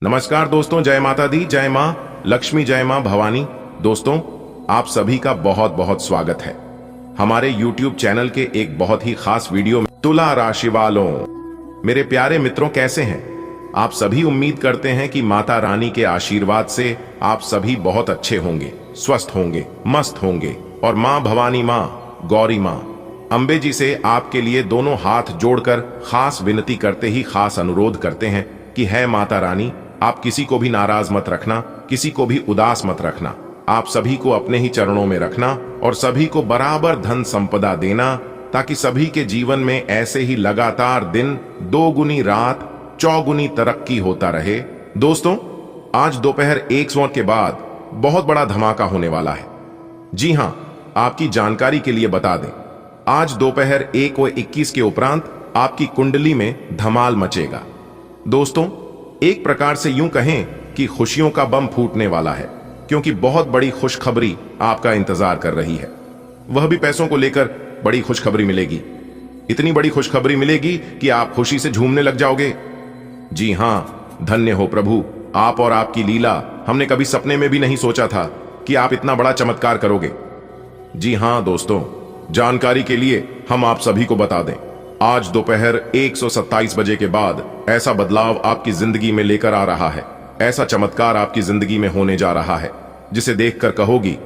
नमस्कार दोस्तों, जय माता दी, जय माँ लक्ष्मी, जय माँ भवानी। दोस्तों, आप सभी का बहुत बहुत स्वागत है हमारे YouTube चैनल के एक बहुत ही खास वीडियो में। तुला राशि वालों, मेरे प्यारे मित्रों, कैसे हैं आप सभी? उम्मीद करते हैं कि माता रानी के आशीर्वाद से आप सभी बहुत अच्छे होंगे, स्वस्थ होंगे, मस्त होंगे। और माँ भवानी, माँ गौरी, माँ अंबे जी से आपके लिए दोनों हाथ जोड़कर खास विनती करते ही खास अनुरोध करते हैं कि है माता रानी, आप किसी को भी नाराज मत रखना, किसी को भी उदास मत रखना। आप सभी को अपने ही चरणों में रखना और सभी को बराबर धन संपदा देना, ताकि सभी के जीवन में ऐसे ही लगातार दिन दोगुनी रात चौगुनी तरक्की होता रहे। दोस्तों, आज दोपहर 1 के बाद बहुत बड़ा धमाका होने वाला है। जी हां, आपकी जानकारी के लिए बता दें, आज दोपहर 1:21 के उपरांत आपकी कुंडली में धमाल मचेगा। दोस्तों, एक प्रकार से यूं कहें कि खुशियों का बम फूटने वाला है, क्योंकि बहुत बड़ी खुशखबरी आपका इंतजार कर रही है। वह भी पैसों को लेकर बड़ी खुशखबरी मिलेगी। इतनी बड़ी खुशखबरी मिलेगी कि आप खुशी से झूमने लग जाओगे। जी हां, धन्य हो प्रभु, आप और आपकी लीला। हमने कभी सपने में भी नहीं सोचा था कि आप इतना बड़ा चमत्कार करोगे। जी हां दोस्तों, जानकारी के लिए हम आप सभी को बता दें, आज दोपहर 127 बजे के बाद ऐसा बदलाव आपकी जिंदगी में लेकर आ रहा है, ऐसा चमत्कार आपकी जिंदगी में होने जा रहा है जिसे देखकर कहोगी,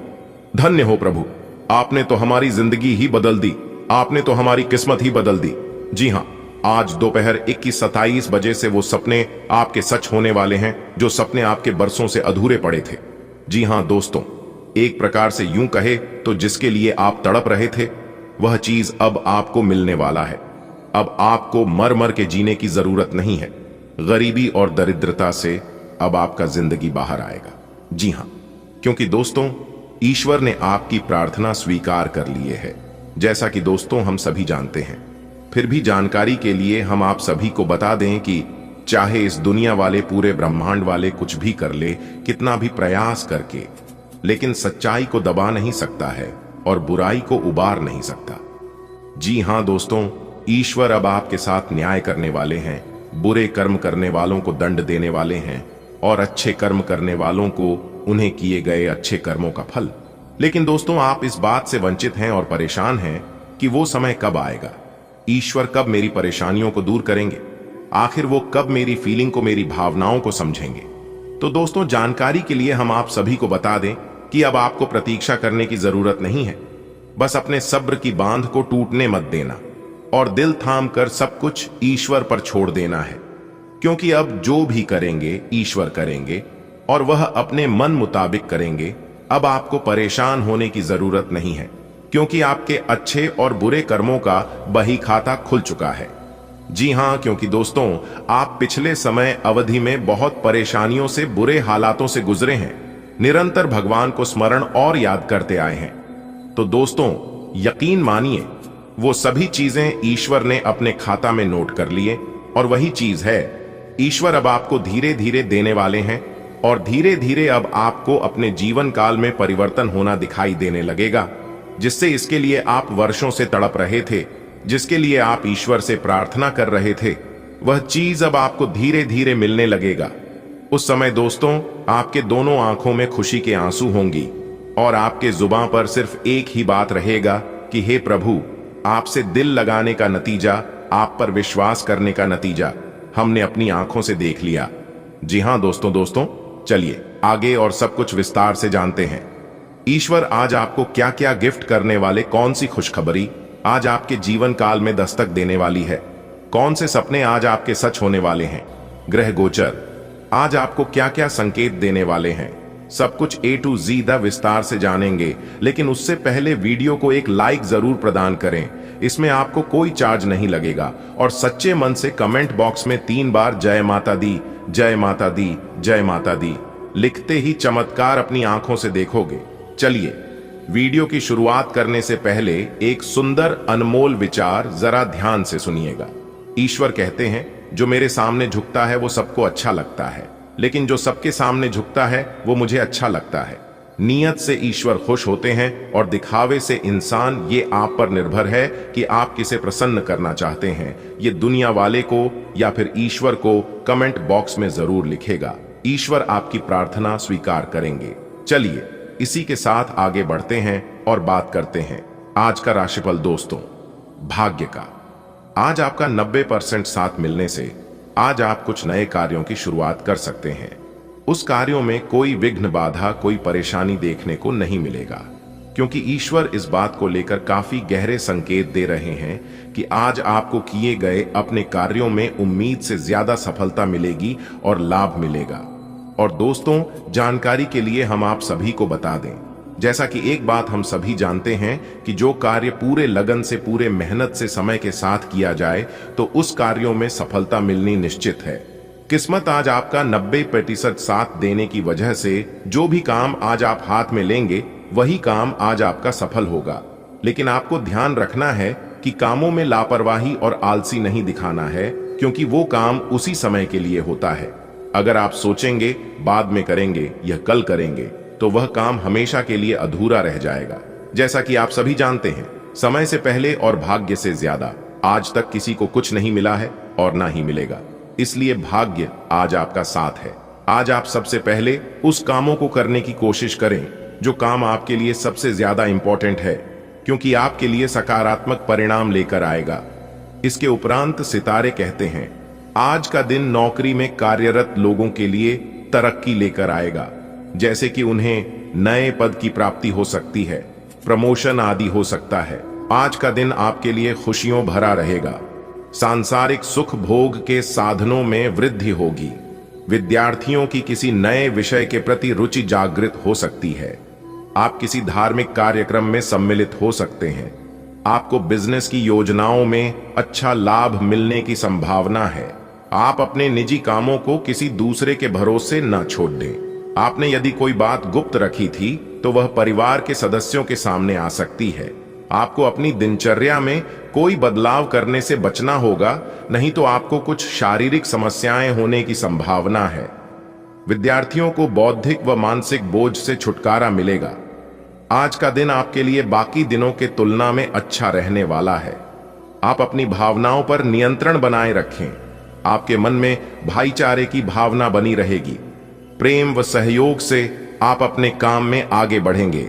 धन्य हो प्रभु, आपने तो हमारी जिंदगी ही बदल दी, आपने तो हमारी किस्मत ही बदल दी। जी हां, आज दोपहर 21:27 बजे से वो सपने आपके सच होने वाले हैं, जो सपने आपके बरसों से अधूरे पड़े थे। जी हां दोस्तों, एक प्रकार से यूं कहे तो जिसके लिए आप तड़प रहे थे, वह चीज अब आपको मिलने वाला है। अब आपको मर मर के जीने की जरूरत नहीं है। गरीबी और दरिद्रता से अब आपका जिंदगी बाहर आएगा। जी हां, क्योंकि दोस्तों, ईश्वर ने आपकी प्रार्थना स्वीकार कर लिए है, जैसा कि दोस्तों हम सभी जानते हैं। फिर भी जानकारी के लिए हम आप सभी को बता दें कि चाहे इस दुनिया वाले, पूरे ब्रह्मांड वाले कुछ भी कर ले, कितना भी प्रयास करके, लेकिन सच्चाई को दबा नहीं सकता है और बुराई को उबार नहीं सकता। जी हां दोस्तों, ईश्वर अब आपके साथ न्याय करने वाले हैं। बुरे कर्म करने वालों को दंड देने वाले हैं और अच्छे कर्म करने वालों को उन्हें किए गए अच्छे कर्मों का फल। लेकिन दोस्तों, आप इस बात से वंचित हैं और परेशान हैं कि वो समय कब आएगा, ईश्वर कब मेरी परेशानियों को दूर करेंगे, आखिर वो कब मेरी फीलिंग को, मेरी भावनाओं को समझेंगे। तो दोस्तों, जानकारी के लिए हम आप सभी को बता दें कि अब आपको प्रतीक्षा करने की जरूरत नहीं है। बस अपने सब्र की बांध को टूटने मत देना और दिल थाम कर सब कुछ ईश्वर पर छोड़ देना है, क्योंकि अब जो भी करेंगे ईश्वर करेंगे और वह अपने मन मुताबिक करेंगे। अब आपको परेशान होने की जरूरत नहीं है, क्योंकि आपके अच्छे और बुरे कर्मों का बही खाता खुल चुका है। जी हां, क्योंकि दोस्तों, आप पिछले समय अवधि में बहुत परेशानियों से, बुरे हालातों से गुजरे हैं, निरंतर भगवान को स्मरण और याद करते आए हैं। तो दोस्तों, यकीन मानिए, वो सभी चीजें ईश्वर ने अपने खाता में नोट कर लिए और वही चीज है, ईश्वर अब आपको धीरे धीरे देने वाले हैं और धीरे धीरे अब आपको अपने जीवन काल में परिवर्तन होना दिखाई देने लगेगा, जिससे इसके लिए आप वर्षों से तड़प रहे थे, जिसके लिए आप ईश्वर से प्रार्थना कर रहे थे, वह चीज अब आपको धीरे धीरे मिलने लगेगा। उस समय दोस्तों, आपके दोनों आंखों में खुशी के आंसू होंगी और आपके जुबान पर सिर्फ एक ही बात रहेगा कि हे प्रभु, आपसे दिल लगाने का नतीजा, आप पर विश्वास करने का नतीजा हमने अपनी आंखों से देख लिया। जी हां दोस्तों, चलिए आगे और सब कुछ विस्तार से जानते हैं। ईश्वर आज आपको क्या क्या गिफ्ट करने वाले, कौन सी खुशखबरी आज आपके जीवन काल में दस्तक देने वाली है, कौन से सपने आज आपके सच होने वाले हैं, ग्रह गोचर आज आपको क्या क्या संकेत देने वाले हैं, सब कुछ A to Z विस्तार से जानेंगे। लेकिन उससे पहले वीडियो को एक लाइक जरूर प्रदान करें, इसमें आपको कोई चार्ज नहीं लगेगा। और सच्चे मन से कमेंट बॉक्स में 3 बार जय माता दी, जय माता दी, जय माता दी लिखते ही चमत्कार अपनी आंखों से देखोगे। चलिए, वीडियो की शुरुआत करने से पहले एक सुंदर अनमोल विचार जरा ध्यान से सुनिएगा। ईश्वर कहते हैं, जो मेरे सामने झुकता है वो सबको अच्छा लगता है, लेकिन जो सबके सामने झुकता है वो मुझे अच्छा लगता है। नियत से ईश्वर खुश होते हैं और दिखावे से इंसान। ये आप पर निर्भर है कि आप किसे प्रसन्न करना चाहते हैं। ये दुनिया वाले को या फिर ईश्वर को कमेंट बॉक्स में जरूर लिखेगा। ईश्वर आपकी प्रार्थना स्वीकार करेंगे। चलिए इसी के साथ आगे बढ़ते हैं और बात करते हैं आज का राशिफल। दोस्तों, भाग्य का आज आपका 90% साथ मिलने से आज आप कुछ नए कार्यों की शुरुआत कर सकते हैं। उस कार्यों में कोई विघ्न बाधा, कोई परेशानी देखने को नहीं मिलेगा, क्योंकि ईश्वर इस बात को लेकर काफी गहरे संकेत दे रहे हैं कि आज आपको किए गए अपने कार्यों में उम्मीद से ज्यादा सफलता मिलेगी और लाभ मिलेगा। और दोस्तों, जानकारी के लिए हम आप सभी को बता दें, जैसा कि एक बात हम सभी जानते हैं कि जो कार्य पूरे लगन से, पूरे मेहनत से, समय के साथ किया जाए तो उस कार्यों में सफलता मिलनी निश्चित है। किस्मत आज आपका 90% साथ देने की वजह से जो भी काम आज आप हाथ में लेंगे वही काम आज आपका सफल होगा। लेकिन आपको ध्यान रखना है कि कामों में लापरवाही और आलसी नहीं दिखाना है, क्योंकि वो काम उसी समय के लिए होता है। अगर आप सोचेंगे बाद में करेंगे या कल करेंगे तो वह काम हमेशा के लिए अधूरा रह जाएगा। जैसा कि आप सभी जानते हैं, समय से पहले और भाग्य से ज्यादा आज तक किसी को कुछ नहीं मिला है और ना ही मिलेगा। इसलिए भाग्य आज आपका साथ है। आज आप सबसे पहले उस कामों को करने की कोशिश करें जो काम आपके लिए सबसे ज्यादा इंपॉर्टेंट है, क्योंकि आपके लिए सकारात्मक परिणाम लेकर आएगा। इसके उपरांत सितारे कहते हैं आज का दिन नौकरी में कार्यरत लोगों के लिए तरक्की लेकर आएगा, जैसे कि उन्हें नए पद की प्राप्ति हो सकती है, प्रमोशन आदि हो सकता है। आज का दिन आपके लिए खुशियों भरा रहेगा। सांसारिक सुख भोग के साधनों में वृद्धि होगी। विद्यार्थियों की किसी नए विषय के प्रति रुचि जागृत हो सकती है। आप किसी धार्मिक कार्यक्रम में सम्मिलित हो सकते हैं। आपको बिजनेस की योजनाओं में अच्छा लाभ मिलने की संभावना है। आप अपने निजी कामों को किसी दूसरे के भरोसे न छोड़ दें। आपने यदि कोई बात गुप्त रखी थी तो वह परिवार के सदस्यों के सामने आ सकती है। आपको अपनी दिनचर्या में कोई बदलाव करने से बचना होगा, नहीं तो आपको कुछ शारीरिक समस्याएं होने की संभावना है। विद्यार्थियों को बौद्धिक व मानसिक बोझ से छुटकारा मिलेगा। आज का दिन आपके लिए बाकी दिनों के तुलना में अच्छा रहने वाला है। आप अपनी भावनाओं पर नियंत्रण बनाए रखें। आपके मन में भाईचारे की भावना बनी रहेगी। प्रेम व सहयोग से आप अपने काम में आगे बढ़ेंगे।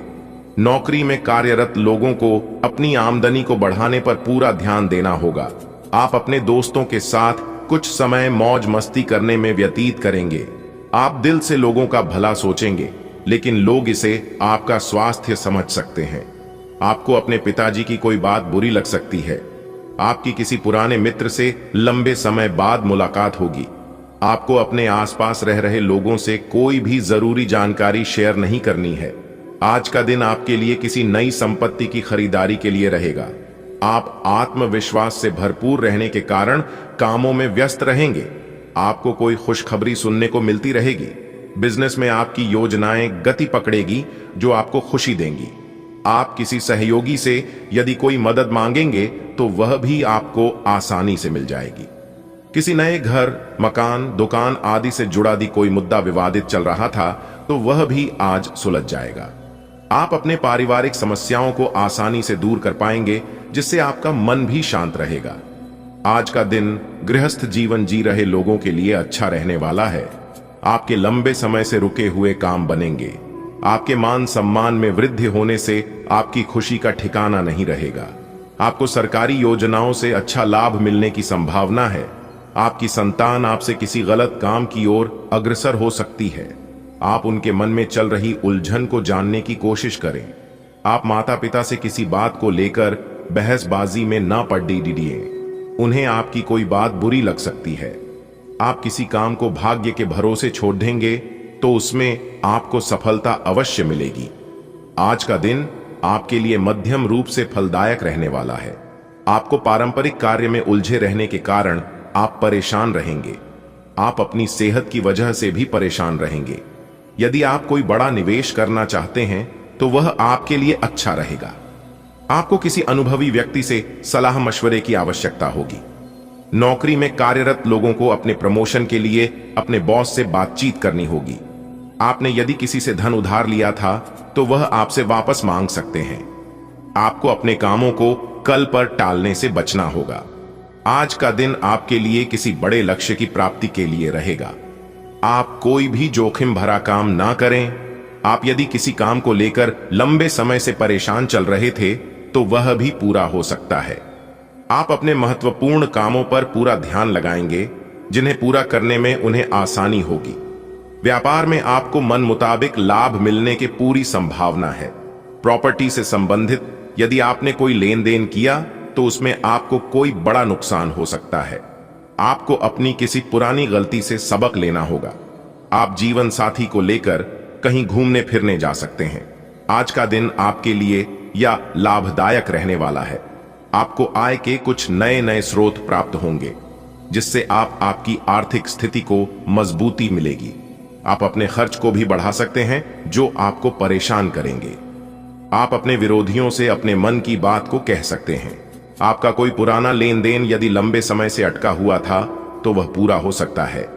नौकरी में कार्यरत लोगों को अपनी आमदनी को बढ़ाने पर पूरा ध्यान देना होगा। आप अपने दोस्तों के साथ कुछ समय मौज मस्ती करने में व्यतीत करेंगे। आप दिल से लोगों का भला सोचेंगे, लेकिन लोग इसे आपका स्वास्थ्य समझ सकते हैं। आपको अपने पिताजी की कोई बात बुरी लग सकती है। आपकी किसी पुराने मित्र से लंबे समय बाद मुलाकात होगी। आपको अपने आसपास रह रहे लोगों से कोई भी जरूरी जानकारी शेयर नहीं करनी है। आज का दिन आपके लिए किसी नई संपत्ति की खरीदारी के लिए रहेगा। आप आत्मविश्वास से भरपूर रहने के कारण कामों में व्यस्त रहेंगे। आपको कोई खुशखबरी सुनने को मिलती रहेगी। बिजनेस में आपकी योजनाएं गति पकड़ेगी जो आपको खुशी देंगी। आप किसी सहयोगी से यदि कोई मदद मांगेंगे तो वह भी आपको आसानी से मिल जाएगी। किसी नए घर, मकान, दुकान आदि से जुड़ा यदि कोई मुद्दा विवादित चल रहा था तो वह भी आज सुलझ जाएगा। आप अपने पारिवारिक समस्याओं को आसानी से दूर कर पाएंगे, जिससे आपका मन भी शांत रहेगा। आज का दिन गृहस्थ जीवन जी रहे लोगों के लिए अच्छा रहने वाला है। आपके लंबे समय से रुके हुए काम बनेंगे। आपके मान सम्मान में वृद्धि होने से आपकी खुशी का ठिकाना नहीं रहेगा। आपको सरकारी योजनाओं से अच्छा लाभ मिलने की संभावना है। आपकी संतान आपसे किसी गलत काम की ओर अग्रसर हो सकती है। आप उनके मन में चल रही उलझन को जानने की कोशिश करें। आप माता पिता से किसी बात को लेकर बहसबाजी में ना पड़ दीजिए। उन्हें आपकी कोई बात बुरी लग सकती है। आप किसी काम को भाग्य के भरोसे छोड़ देंगे तो उसमें आपको सफलता अवश्य मिलेगी। आज का दिन आपके लिए मध्यम रूप से फलदायक रहने वाला है। आपको पारंपरिक कार्य में उलझे रहने के कारण आप परेशान रहेंगे। आप अपनी सेहत की वजह से भी परेशान रहेंगे। यदि आप कोई बड़ा निवेश करना चाहते हैं तो वह आपके लिए अच्छा रहेगा। आपको किसी अनुभवी व्यक्ति से सलाह मशवरे की आवश्यकता होगी। नौकरी में कार्यरत लोगों को अपने प्रमोशन के लिए अपने बॉस से बातचीत करनी होगी। आपने यदि किसी से धन उधार लिया था तो वह आपसे वापस मांग सकते हैं। आपको अपने कामों को कल पर टालने से बचना होगा। आज का दिन आपके लिए किसी बड़े लक्ष्य की प्राप्ति के लिए रहेगा। आप कोई भी जोखिम भरा काम ना करें। आप यदि किसी काम को लेकर लंबे समय से परेशान चल रहे थे तो वह भी पूरा हो सकता है। आप अपने महत्वपूर्ण कामों पर पूरा ध्यान लगाएंगे, जिन्हें पूरा करने में उन्हें आसानी होगी। व्यापार में आपको मन मुताबिक लाभ मिलने की पूरी संभावना है। प्रॉपर्टी से संबंधित यदि आपने कोई लेन देन किया तो उसमें आपको कोई बड़ा नुकसान हो सकता है। आपको अपनी किसी पुरानी गलती से सबक लेना होगा। आप जीवन साथी को लेकर कहीं घूमने फिरने जा सकते हैं। आज का दिन आपके लिए या लाभदायक रहने वाला है। आपको आय के कुछ नए नए स्रोत प्राप्त होंगे, जिससे आपकी आर्थिक स्थिति को मजबूती मिलेगी। आप अपने खर्च को भी बढ़ा सकते हैं, जो आपको परेशान करेंगे। आप अपने विरोधियों से अपने मन की बात को कह सकते हैं। आपका कोई पुराना लेन देन यदि लंबे समय से अटका हुआ था तो वह पूरा हो सकता है।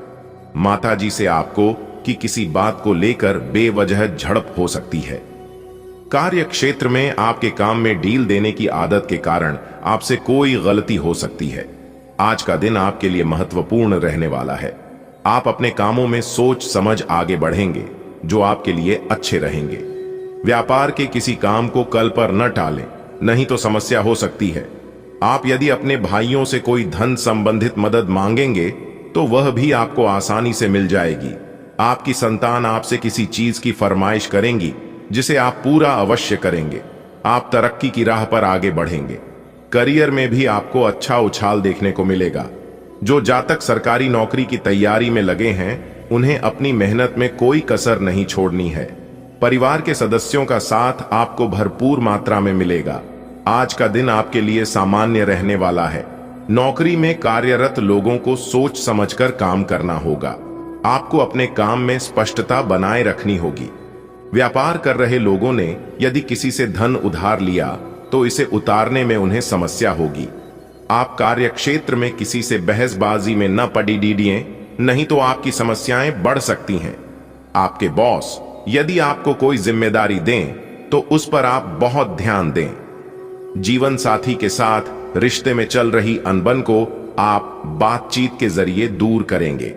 माताजी से आपको किसी बात को लेकर बेवजह झड़प हो सकती है। कार्य क्षेत्र में आपके काम में डील देने की आदत के कारण आपसे कोई गलती हो सकती है। आज का दिन आपके लिए महत्वपूर्ण रहने वाला है। आप अपने कामों में सोच समझ आगे बढ़ेंगे, जो आपके लिए अच्छे रहेंगे। व्यापार के किसी काम को कल पर न टालें, नहीं तो समस्या हो सकती है। आप यदि अपने भाइयों से कोई धन संबंधित मदद मांगेंगे तो वह भी आपको आसानी से मिल जाएगी। आपकी संतान आपसे किसी चीज की फरमाइश करेंगी, जिसे आप पूरा अवश्य करेंगे। आप तरक्की की राह पर आगे बढ़ेंगे। करियर में भी आपको अच्छा उछाल देखने को मिलेगा। जो जातक सरकारी नौकरी की तैयारी में लगे हैं, उन्हें अपनी मेहनत में कोई कसर नहीं छोड़नी है। परिवार के सदस्यों का साथ आपको भरपूर मात्रा में मिलेगा। आज का दिन आपके लिए सामान्य रहने वाला है। नौकरी में कार्यरत लोगों को सोच समझकर काम करना होगा। आपको अपने काम में स्पष्टता बनाए रखनी होगी। व्यापार कर रहे लोगों ने यदि किसी से धन उधार लिया तो इसे उतारने में उन्हें समस्या होगी। आप कार्य क्षेत्र में किसी से बहसबाजी में न पड़ी डीडिए, नहीं तो आपकी समस्याएं बढ़ सकती हैं। आपके बॉस यदि आपको कोई जिम्मेदारी दें तो उस पर आप बहुत ध्यान दें। जीवन साथी के साथ रिश्ते में चल रही अनबन को आप बातचीत के जरिए दूर करेंगे।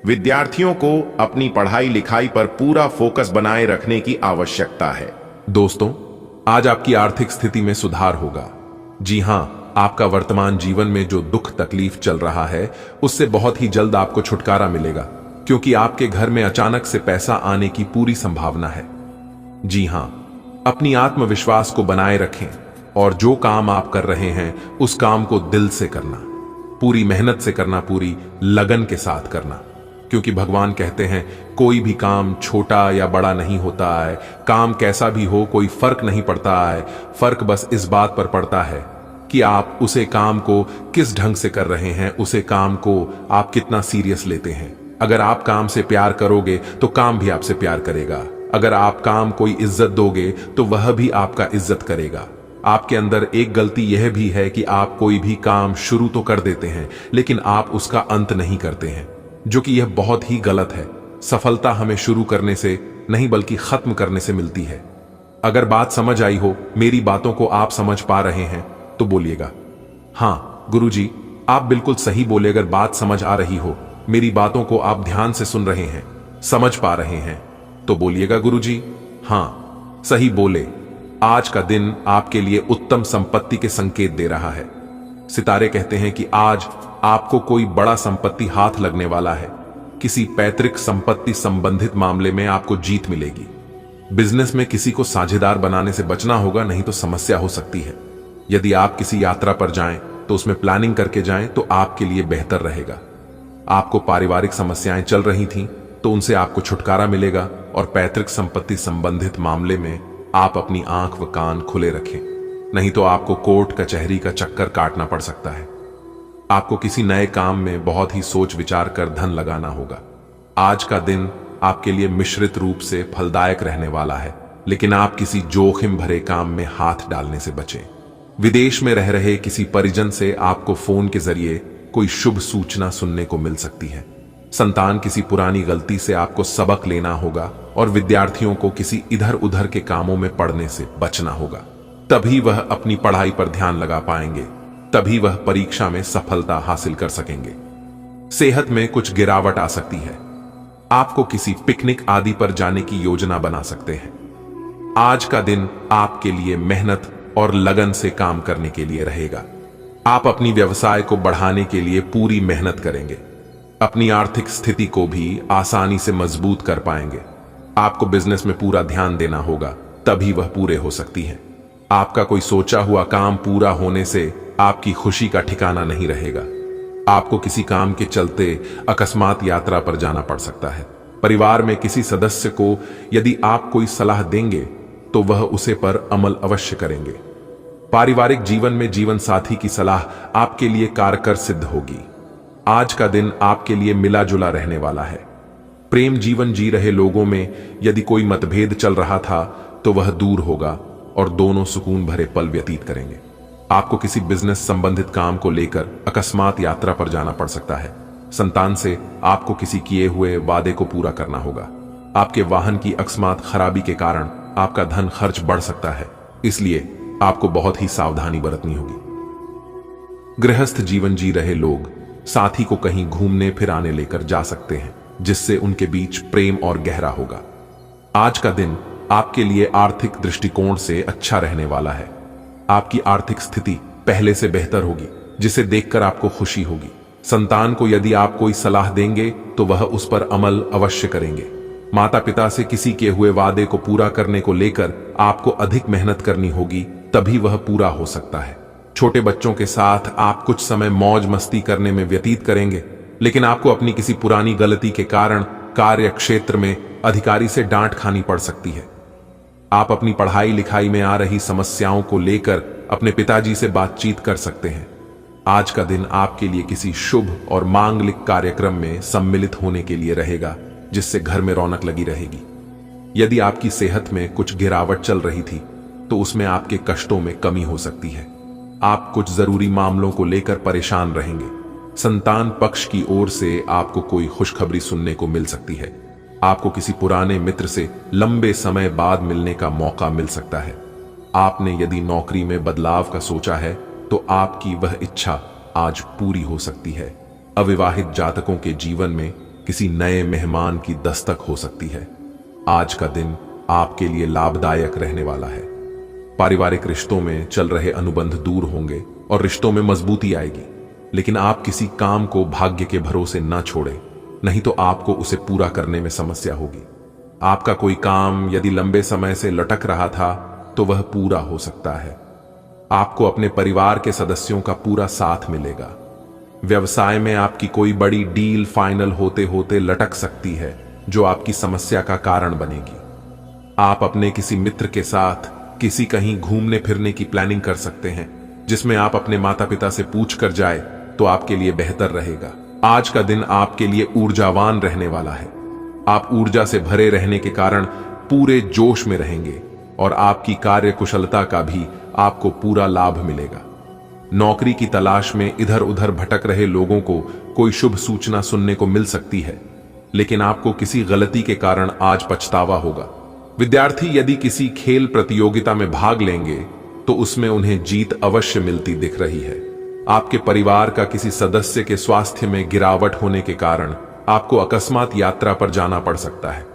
विद्यार्थियों को अपनी पढ़ाई लिखाई पर पूरा फोकस बनाए रखने की आवश्यकता है। दोस्तों, आज आपकी आर्थिक स्थिति में सुधार होगा। जी हां, आपका वर्तमान जीवन में जो दुख तकलीफ चल रहा है, उससे बहुत ही जल्द आपको छुटकारा मिलेगा, क्योंकि आपके घर में अचानक से पैसा आने की पूरी संभावना है। जी हां, अपनी आत्मविश्वास को बनाए रखें और जो काम आप कर रहे हैं उस काम को दिल से करना, पूरी मेहनत से करना, पूरी लगन के साथ करना, क्योंकि भगवान कहते हैं कोई भी काम छोटा या बड़ा नहीं होता है। काम कैसा भी हो कोई फर्क नहीं पड़ता है। फर्क बस इस बात पर पड़ता है कि आप उसे काम को किस ढंग से कर रहे हैं, उसे काम को आप कितना सीरियस लेते हैं। अगर आप काम से प्यार करोगे तो काम भी आपसे प्यार करेगा। अगर आप काम कोई इज्जत दोगे तो वह भी आपका इज्जत करेगा। आपके अंदर एक गलती यह भी है कि आप कोई भी काम शुरू तो कर देते हैं, लेकिन आप उसका अंत नहीं करते हैं, जो कि यह बहुत ही गलत है। सफलता हमें शुरू करने से नहीं बल्कि खत्म करने से मिलती है। अगर बात समझ आई हो, मेरी बातों को आप समझ पा रहे हैं तो बोलिएगा हाँ गुरुजी, आप बिल्कुल सही बोले। अगर बात समझ आ रही हो, मेरी बातों को आप ध्यान से सुन रहे हैं, समझ पा रहे हैं तो बोलिएगा गुरुजी हाँ सही बोले। आज का दिन आपके लिए उत्तम संपत्ति के संकेत दे रहा है। सितारे कहते हैं कि आज आपको कोई बड़ा संपत्ति हाथ लगने वाला है। किसी पैतृक संपत्ति संबंधित मामले में आपको जीत मिलेगी। बिजनेस में किसी को साझेदार बनाने से बचना होगा, नहीं तो समस्या हो सकती है। यदि आप किसी यात्रा पर जाएं तो उसमें प्लानिंग करके जाएं तो आपके लिए बेहतर रहेगा। आपको पारिवारिक समस्याएं चल रही थीं तो उनसे आपको छुटकारा मिलेगा, और पैतृक संपत्ति संबंधित मामले में आप अपनी आंख व कान खुले रखें, नहीं तो आपको कोर्ट कचहरी का चक्कर काटना पड़ सकता है। आपको किसी नए काम में बहुत ही सोच विचार कर धन लगाना होगा। आज का दिन आपके लिए मिश्रित रूप से फलदायक रहने वाला है, लेकिन आप किसी जोखिम भरे काम में हाथ डालने से बचें। विदेश में रह रहे किसी परिजन से आपको फोन के जरिए कोई शुभ सूचना सुनने को मिल सकती है। संतान किसी पुरानी गलती से आपको सबक लेना होगा और विद्यार्थियों को किसी इधर उधर के कामों में पड़ने से बचना होगा। तभी वह अपनी पढ़ाई पर ध्यान लगा पाएंगे, तभी वह परीक्षा में सफलता हासिल कर सकेंगे। सेहत में कुछ गिरावट आ सकती है। आपको किसी पिकनिक आदि पर जाने की योजना बना सकते हैं। आज का दिन आपके लिए मेहनत और लगन से काम करने के लिए रहेगा। आप अपनी व्यवसाय को बढ़ाने के लिए पूरी मेहनत करेंगे। अपनी आर्थिक स्थिति को भी आसानी से मजबूत कर पाएंगे। आपको बिजनेस में पूरा ध्यान देना होगा, तभी वह पूरे हो सकती हैं। आपका कोई सोचा हुआ काम पूरा होने से आपकी खुशी का ठिकाना नहीं रहेगा। आपको किसी काम के चलते अकस्मात यात्रा पर जाना पड़ सकता है। परिवार में किसी सदस्य को यदि आप कोई सलाह देंगे तो वह उसे पर अमल अवश्य करेंगे। पारिवारिक जीवन में जीवन साथी की सलाह आपके लिए कारगर सिद्ध होगी। आज का दिन आपके लिए मिला जुला रहने वाला है। प्रेम जीवन जी रहे लोगों में यदि कोई मतभेद चल रहा था तो वह दूर होगा और दोनों सुकून भरे पल व्यतीत करेंगे। आपको किसी बिजनेस संबंधित काम को लेकर अकस्मात यात्रा पर जाना पड़ सकता है। संतान से आपको किसी किए हुए वादे को पूरा करना होगा। आपके वाहन की अकस्मात खराबी के कारण आपका धन खर्च बढ़ सकता है, इसलिए आपको बहुत ही सावधानी बरतनी होगी। गृहस्थ जीवन जी रहे लोग साथी को कहीं घूमने फिराने लेकर जा सकते हैं, जिससे उनके बीच प्रेम और गहरा होगा। आज का दिन आपके लिए आर्थिक दृष्टिकोण से अच्छा रहने वाला है। आपकी आर्थिक स्थिति पहले से बेहतर होगी, जिसे देखकर आपको खुशी होगी। संतान को यदि आप कोई सलाह देंगे तो वह उस पर अमल अवश्य करेंगे। माता पिता से किसी किए हुए वादे को पूरा करने को लेकर आपको अधिक मेहनत करनी होगी, तभी वह पूरा हो सकता है। छोटे बच्चों के साथ आप कुछ समय मौज मस्ती करने में व्यतीत करेंगे, लेकिन आपको अपनी किसी पुरानी गलती के कारण कार्य क्षेत्र में अधिकारी से डांट खानी पड़ सकती है। आप अपनी पढ़ाई लिखाई में आ रही समस्याओं को लेकर अपने पिताजी से बातचीत कर सकते हैं। आज का दिन आपके लिए किसी शुभ और मांगलिक कार्यक्रम में सम्मिलित होने के लिए रहेगा, जिससे घर में रौनक लगी रहेगी। यदि आपकी सेहत में कुछ गिरावट चल रही थी तो उसमें आपके कष्टों में कमी हो सकती है। आप कुछ जरूरी मामलों को लेकर परेशान रहेंगे। संतान पक्ष की ओर से आपको कोई खुशखबरी सुनने को मिल सकती है। आपको किसी पुराने मित्र से लंबे समय बाद मिलने का मौका मिल सकता है। आपने यदि नौकरी में बदलाव का सोचा है तो आपकी वह इच्छा आज पूरी हो सकती है। अविवाहित जातकों के जीवन में किसी नए मेहमान की दस्तक हो सकती है। आज का दिन आपके लिए लाभदायक रहने वाला है। पारिवारिक रिश्तों में चल रहे अनुबंध दूर होंगे और रिश्तों में मजबूती आएगी, लेकिन आप किसी काम को भाग्य के भरोसे न छोड़ें, नहीं तो आपको उसे पूरा करने में समस्या होगी। आपका कोई काम यदि लंबे समय से लटक रहा था तो वह पूरा हो सकता है। आपको अपने परिवार के सदस्यों का पूरा साथ मिलेगा। व्यवसाय में आपकी कोई बड़ी डील फाइनल होते होते लटक सकती है, जो आपकी समस्या का कारण बनेगी। आप अपने किसी मित्र के साथ किसी कहीं घूमने फिरने की प्लानिंग कर सकते हैं, जिसमें आप अपने माता पिता से पूछ कर जाए तो आपके लिए बेहतर रहेगा। आज का दिन आपके लिए ऊर्जावान रहने वाला है। आप ऊर्जा से भरे रहने के कारण पूरे जोश में रहेंगे और आपकी कार्य कुशलता का भी आपको पूरा लाभ मिलेगा। नौकरी की तलाश में इधर उधर भटक रहे लोगों को कोई शुभ सूचना सुनने को मिल सकती है, लेकिन आपको किसी गलती के कारण आज पछतावा होगा। विद्यार्थी यदि किसी खेल प्रतियोगिता में भाग लेंगे तो उसमें उन्हें जीत अवश्य मिलती दिख रही है। आपके परिवार का किसी सदस्य के स्वास्थ्य में गिरावट होने के कारण आपको अकस्मात यात्रा पर जाना पड़ सकता है।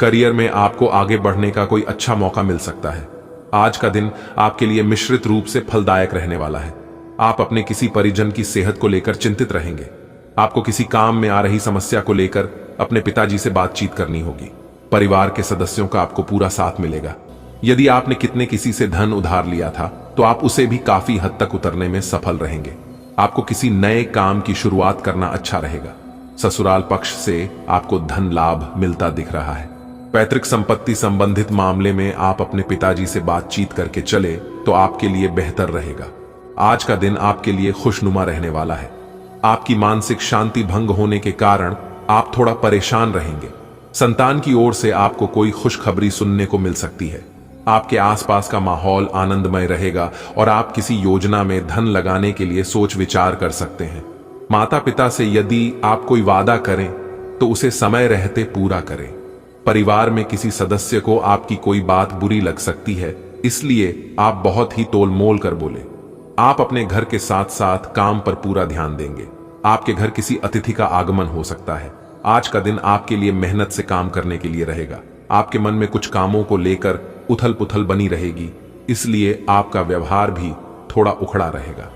करियर में आपको आगे बढ़ने का कोई अच्छा मौका मिल सकता है। आज का दिन आपके लिए मिश्रित रूप से फलदायक रहने वाला है। आप अपने किसी परिजन की सेहत को लेकर चिंतित रहेंगे। आपको किसी काम में आ रही समस्या को लेकर अपने पिताजी से बातचीत करनी होगी। परिवार के सदस्यों का आपको पूरा साथ मिलेगा। यदि आपने किसी से धन उधार लिया था तो आप उसे भी काफी हद तक उतरने में सफल रहेंगे। आपको किसी नए काम की शुरुआत करना अच्छा रहेगा। ससुराल पक्ष से आपको धन लाभ मिलता दिख रहा है। पैतृक संपत्ति संबंधित मामले में आप अपने पिताजी से बातचीत करके चले तो आपके लिए बेहतर रहेगा। आज का दिन आपके लिए खुशनुमा रहने वाला है। आपकी मानसिक शांति भंग होने के कारण आप थोड़ा परेशान रहेंगे। संतान की ओर से आपको कोई खुशखबरी सुनने को मिल सकती है। आपके आसपास का माहौल आनंदमय रहेगा और आप किसी योजना में धन लगाने के लिए सोच विचार कर सकते हैं। माता पिता से यदि आप कोई वादा करें तो उसे समय रहते पूरा करें। परिवार में किसी सदस्य को आपकी कोई बात बुरी लग सकती है, इसलिए आप बहुत ही तोल मोल कर बोले। आप अपने घर के साथ साथ काम पर पूरा ध्यान देंगे। आपके घर किसी अतिथि का आगमन हो सकता है। आज का दिन आपके लिए मेहनत से काम करने के लिए रहेगा। आपके मन में कुछ कामों को लेकर उथल पुथल बनी रहेगी, इसलिए आपका व्यवहार भी थोड़ा उखड़ा रहेगा।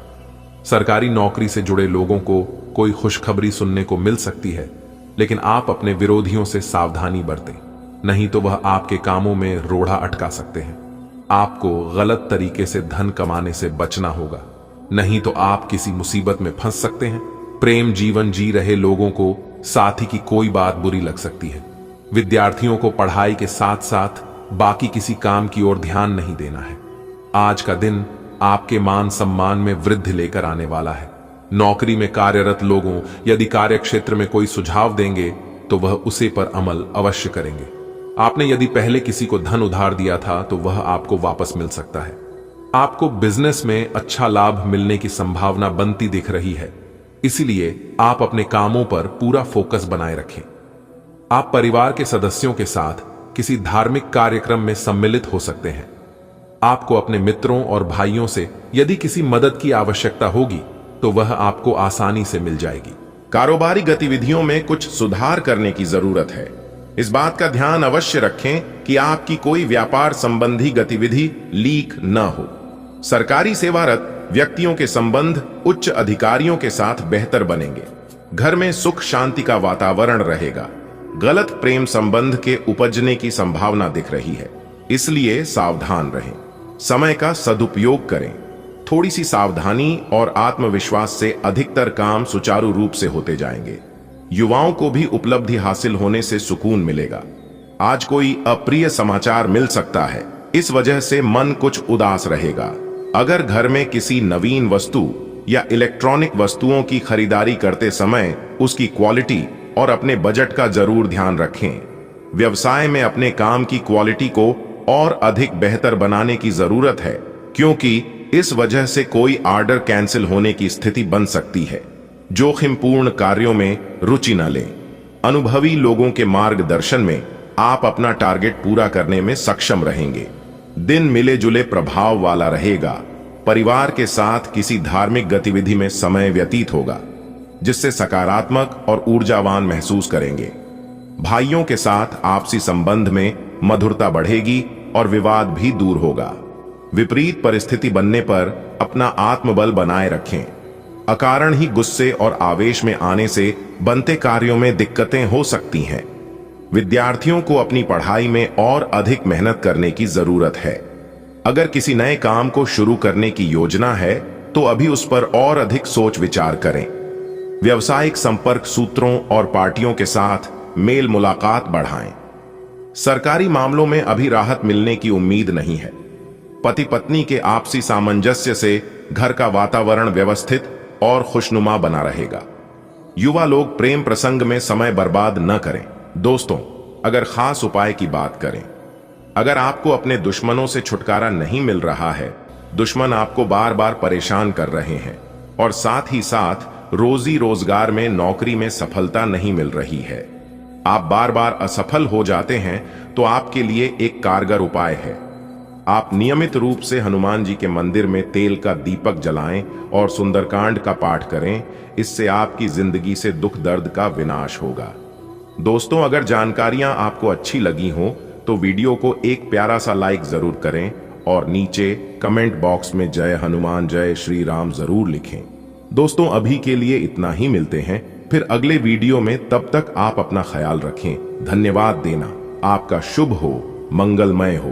सरकारी नौकरी से जुड़े लोगों को कोई खुशखबरी सुनने को मिल सकती है, लेकिन आप अपने विरोधियों से सावधानी बरतें, नहीं तो वह आपके कामों में रोड़ा अटका सकते हैं। आपको गलत तरीके से धन कमाने से बचना होगा, नहीं तो आप किसी मुसीबत में फंस सकते हैं। प्रेम जीवन जी रहे लोगों को साथी की कोई बात बुरी लग सकती है। विद्यार्थियों को पढ़ाई के साथ साथ बाकी किसी काम की ओर ध्यान नहीं देना है। आज का दिन आपके मान सम्मान में वृद्धि लेकर आने वाला है। नौकरी में कार्यरत लोगों यदि कार्य क्षेत्र में कोई सुझाव देंगे तो वह उसे पर अमल अवश्य करेंगे। आपने यदि पहले किसी को धन उधार दिया था तो वह आपको वापस मिल सकता है। आपको बिजनेस में अच्छा लाभ मिलने की संभावना बनती दिख रही है, इसलिए आप अपने कामों पर पूरा फोकस बनाए रखें। आप परिवार के सदस्यों के साथ किसी धार्मिक कार्यक्रम में सम्मिलित हो सकते हैं। आपको अपने मित्रों और भाइयों से यदि किसी मदद की आवश्यकता होगी तो वह आपको आसानी से मिल जाएगी। कारोबारी गतिविधियों में कुछ सुधार करने की जरूरत है। इस बात का ध्यान अवश्य रखें कि आपकी कोई व्यापार संबंधी गतिविधि लीक न हो। सरकारी सेवारत व्यक्तियों के संबंध उच्च अधिकारियों के साथ बेहतर बनेंगे। घर में सुख शांति का वातावरण रहेगा। गलत प्रेम संबंध के उपजने की संभावना दिख रही है, इसलिए सावधान रहें। समय का सदुपयोग करें। थोड़ी सी सावधानी और आत्मविश्वास से अधिकतर काम सुचारू रूप से होते जाएंगे। युवाओं को भी उपलब्धि हासिल होने से सुकून मिलेगा। आज कोई अप्रिय समाचार मिल सकता है, इस वजह से मन कुछ उदास रहेगा। अगर घर में किसी नवीन वस्तु या इलेक्ट्रॉनिक वस्तुओं की खरीदारी करते समय उसकी क्वालिटी और अपने बजट का जरूर ध्यान रखें। व्यवसाय में अपने काम की क्वालिटी को और अधिक बेहतर बनाने की जरूरत है, क्योंकि इस वजह से कोई ऑर्डर कैंसिल होने की स्थिति बन सकती है। जोखिमपूर्ण कार्यों में रुचि न लें। अनुभवी लोगों के मार्गदर्शन में आप अपना टारगेट पूरा करने में सक्षम रहेंगे। दिन मिले जुले प्रभाव वाला रहेगा। परिवार के साथ किसी धार्मिक गतिविधि में समय व्यतीत होगा, जिससे सकारात्मक और ऊर्जावान महसूस करेंगे। भाइयों के साथ आपसी संबंध में मधुरता बढ़ेगी और विवाद भी दूर होगा। विपरीत परिस्थिति बनने पर अपना आत्मबल बनाए रखें। अकारण ही गुस्से और आवेश में आने से बनते कार्यों में दिक्कतें हो सकती हैं। विद्यार्थियों को अपनी पढ़ाई में और अधिक मेहनत करने की जरूरत है। अगर किसी नए काम को शुरू करने की योजना है तो अभी उस पर और अधिक सोच विचार करें। व्यावसायिक संपर्क सूत्रों और पार्टियों के साथ मेल मुलाकात बढ़ाएं। सरकारी मामलों में अभी राहत मिलने की उम्मीद नहीं है। पति पत्नी के आपसी सामंजस्य से घर का वातावरण व्यवस्थित और खुशनुमा बना रहेगा। युवा लोग प्रेम प्रसंग में समय बर्बाद न करें। दोस्तों, अगर खास उपाय की बात करें, अगर आपको अपने दुश्मनों से छुटकारा नहीं मिल रहा है, दुश्मन आपको बार बार परेशान कर रहे हैं और साथ ही साथ रोजी रोजगार में नौकरी में सफलता नहीं मिल रही है, आप बार बार असफल हो जाते हैं, तो आपके लिए एक कारगर उपाय है। आप नियमित रूप से हनुमान जी के मंदिर में तेल का दीपक जलाएं और सुंदरकांड का पाठ करें। इससे आपकी जिंदगी से दुख दर्द का विनाश होगा। दोस्तों, अगर जानकारियां आपको अच्छी लगी हो तो वीडियो को एक प्यारा सा लाइक जरूर करें और नीचे कमेंट बॉक्स में जय हनुमान जय श्री राम जरूर लिखें। दोस्तों, अभी के लिए इतना ही। मिलते हैं फिर अगले वीडियो में। तब तक आप अपना ख्याल रखें। धन्यवाद देना। आपका शुभ हो, मंगलमय हो।